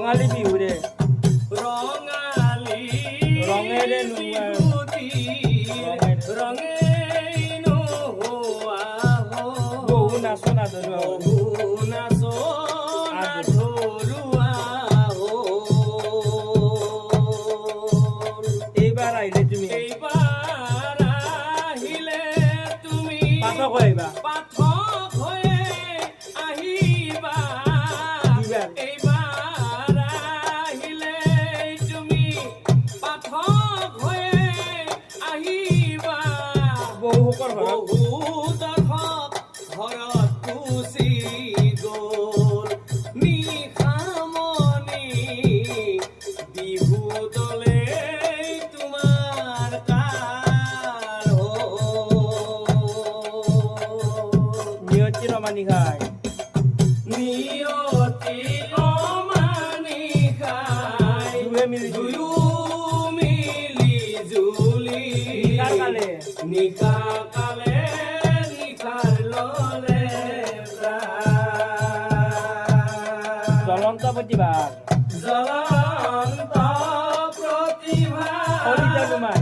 ৰঙালী বিহুৰে ৰঙালী ৰঙেৰে নোৱা ৰঙে নোহোৱা বহু নাচো নাধৰুৱা বহু নাচো নাধৰুৱা এইবাৰ আহিলে তুমি এইবাৰ আহিলে তুমি পাঠক আহিবা পাঠক হৈয়ে আহিবা এইবাৰ আহিলে তুমি পাঠক হৈয়ে আহিবা বহুকৰ ঘৰত বহু দৰ্শক ঘৰত গুচি গ'ল নিশামণি বিহু দলে তোমাৰ কাৰ নিয়তি ৰমানী খাই নিয়তি অমানি খাই দুয়ে মিলি দুয়ো মিলি জুলি নিশাৰ কালে নিশা কালে নিশাৰ ললে প্ৰাণ। জ্বলন্ত প্ৰতিভা জ্বলন্ত প্ৰতিভা সৰিতা তোমাৰ